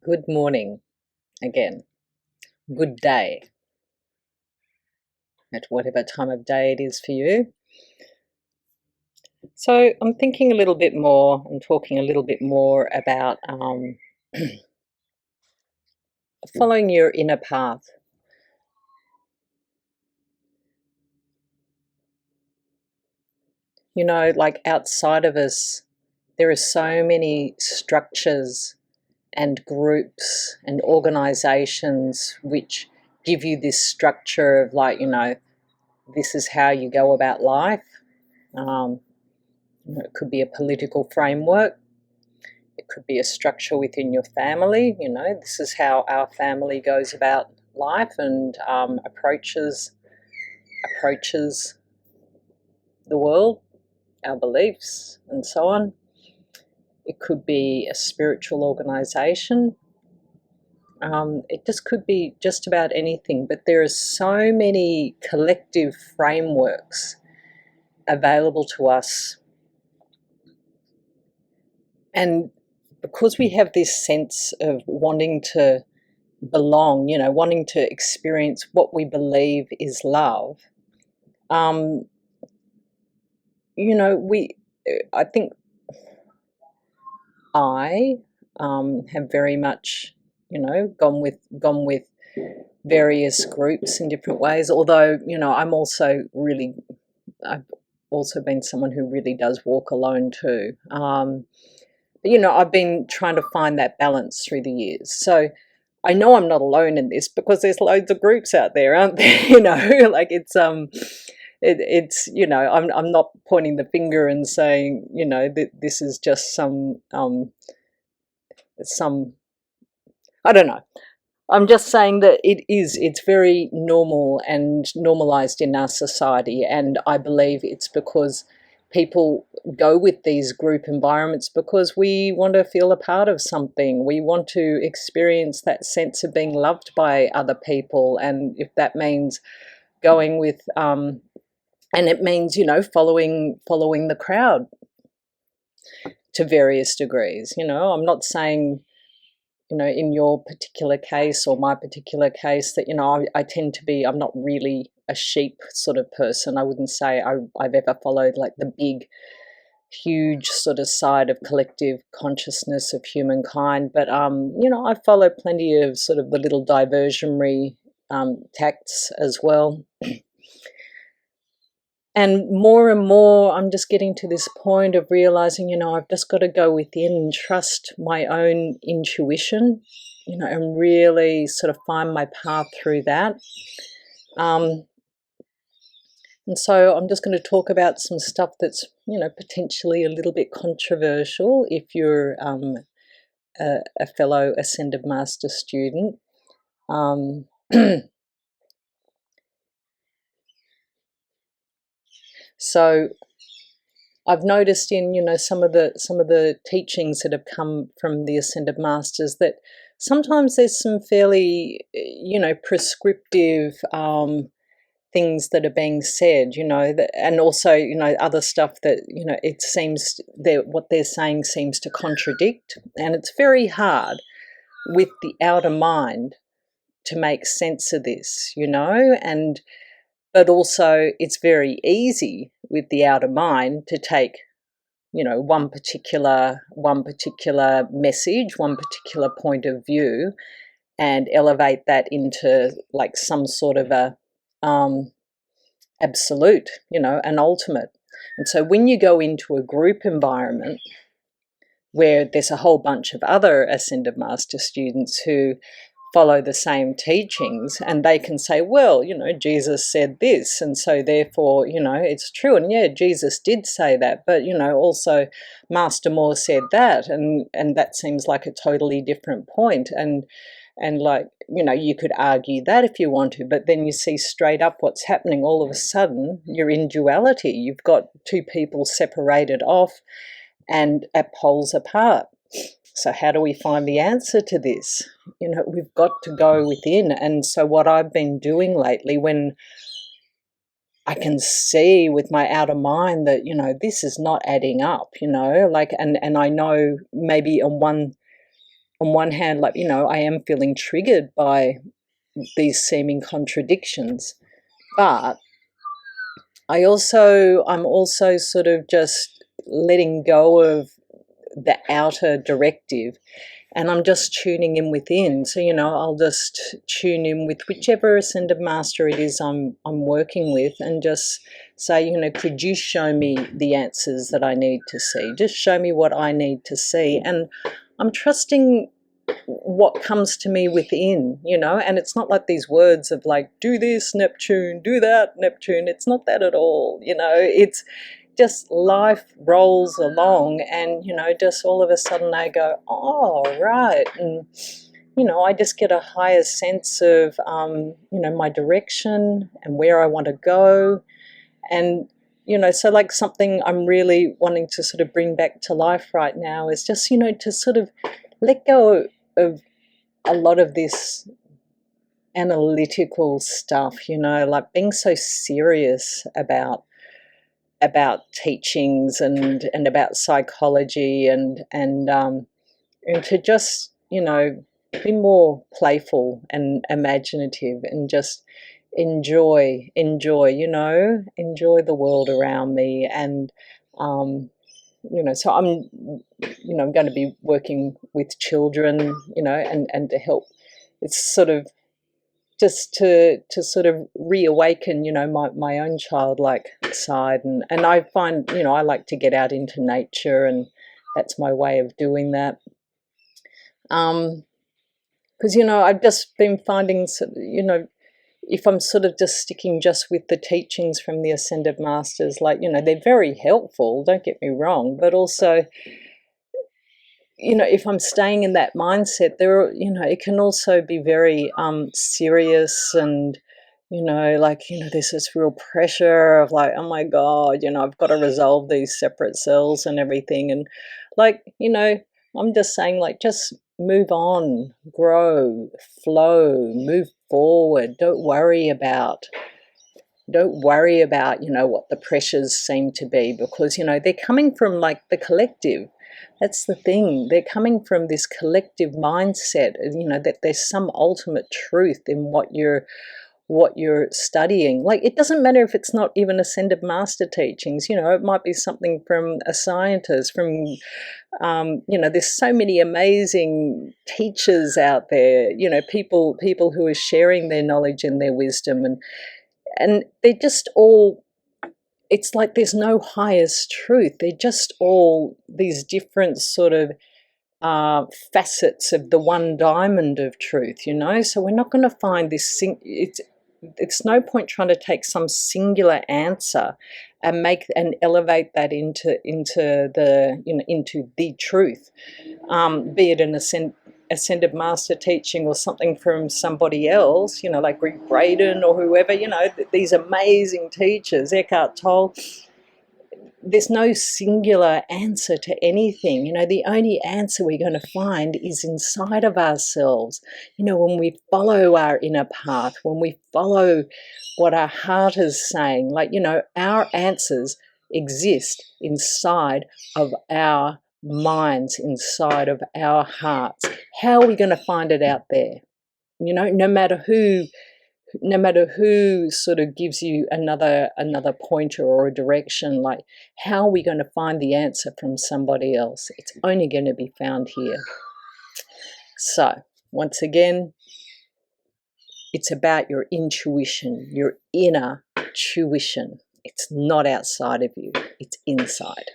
Good morning again. Good day at whatever time of day it is for you. So I'm thinking a little bit more and talking a little bit more about following your inner path. You know, like outside of us, there are so many structures and groups and organizations which give you this structure of like, this is how you go about life. It could be a political framework. It could be a structure within your family. This is how our family goes about life and approaches the world, our beliefs, and so on. It could be a spiritual organization. It just could be just about anything. But there are so many collective frameworks available to us. And because we have this sense of wanting to belong, wanting to experience what we believe is love, I think I have very much, gone with various groups in different ways. Although, I've also been someone who really does walk alone too. But I've been trying to find that balance through the years. So I know I'm not alone in this because there's loads of groups out there, aren't there? Like it's I'm not pointing the finger and saying that this is just some I don't know. I'm just saying that it's very normal and normalized in our society, and I believe it's because people go with these group environments because we want to feel a part of something. We want to experience that sense of being loved by other people, and if that means going with and it means following the crowd to various degrees. I'm not saying in your particular case or my particular case that I tend to be, I'm not really a sheep sort of person. I wouldn't say I've ever followed like the big huge sort of side of collective consciousness of humankind, but I follow plenty of sort of the little diversionary tacts as well. And more, I'm just getting to this point of realizing, I've just got to go within and trust my own intuition, and really sort of find my path through that. And so I'm just going to talk about some stuff that's, potentially a little bit controversial if you're a fellow Ascended Master student. So I've noticed in some of the teachings that have come from the Ascended Masters that sometimes there's some fairly prescriptive things that are being said, and also other stuff that it seems that what they're saying seems to contradict, and it's very hard with the outer mind to make sense of this, but also it's very easy with the outer mind to take one particular message, one particular point of view, and elevate that into like some sort of a absolute, an ultimate. And so when you go into a group environment where there's a whole bunch of other Ascended Master students who follow the same teachings, and they can say, well, Jesus said this, and so therefore, it's true. And yeah, Jesus did say that, but also Master Moore said that, and that seems like a totally different point. And like, you could argue that if you want to, but then you see straight up what's happening. All of a sudden, you're in duality. You've got two people separated off and at poles apart. So how do we find the answer to this? We've got to go within. And so what I've been doing lately, when I can see with my outer mind that, this is not adding up, like, and I know maybe on on one hand, like, you know, I am feeling triggered by these seeming contradictions, but I'm also sort of just letting go of the outer directive, and I'm just tuning in within. So, you know, I'll just tune in with whichever ascended master it is I'm working with, and just say, you know, could you show me the answers that I need to see? Just show me what I need to see. And I'm trusting what comes to me within, you know, and it's not like these words of like, do this, Neptune, do that, Neptune. It's not that at all, you know. It's just life rolls along, and, you know, just all of a sudden I go, oh, right. And, you know, I just get a higher sense of, you know, my direction and where I want to go. And, you know, so like something I'm really wanting to sort of bring back to life right now is just, you know, to sort of let go of a lot of this analytical stuff, you know, like being so serious about teachings and about psychology, and to just, you know, be more playful and imaginative, and just enjoy, you know, enjoy the world around me. And you know, so I'm, you know, I'm going to be working with children, you know, and to help. It's sort of just to sort of reawaken, you know, my own childlike side. And I find, you know, I like to get out into nature, and that's my way of doing that. Because, you know, I've just been finding, you know, if I'm sort of just sticking just with the teachings from the Ascended Masters, like, you know, they're very helpful, don't get me wrong, but also, you know, if I'm staying in that mindset, you know, it can also be very serious, and, you know, like, you know, there's this real pressure of like, oh my God, you know, I've got to resolve these separate cells and everything. And like, you know, I'm just saying, like, just move on, grow, flow, move forward. Don't worry about, you know, what the pressures seem to be, because, you know, they're coming from like the collective. That's the thing. They're coming from this collective mindset, you know, that there's some ultimate truth in what you're studying. Like, it doesn't matter if it's not even Ascended Master teachings, you know, it might be something from a scientist, from, you know, there's so many amazing teachers out there, you know, people who are sharing their knowledge and their wisdom, and they're just all, it's like there's no highest truth. They're just all these different sort of facets of the one diamond of truth, you know. So we're not going to find this it's no point trying to take some singular answer and elevate that into the, you know, into the truth, be it an ascended master teaching or something from somebody else, you know, like Rick Braden or whoever, you know, these amazing teachers, Eckhart Tolle. There's no singular answer to anything. You know, the only answer we're going to find is inside of ourselves. You know, when we follow our inner path, when we follow what our heart is saying, like, you know, our answers exist inside of our minds, inside of our hearts. How are we going to find it out there? You know, no matter who sort of gives you another pointer or a direction, like, how are we going to find the answer from somebody else? It's only going to be found here. So once again, it's about your intuition, your inner tuition. It's not outside of you, it's inside.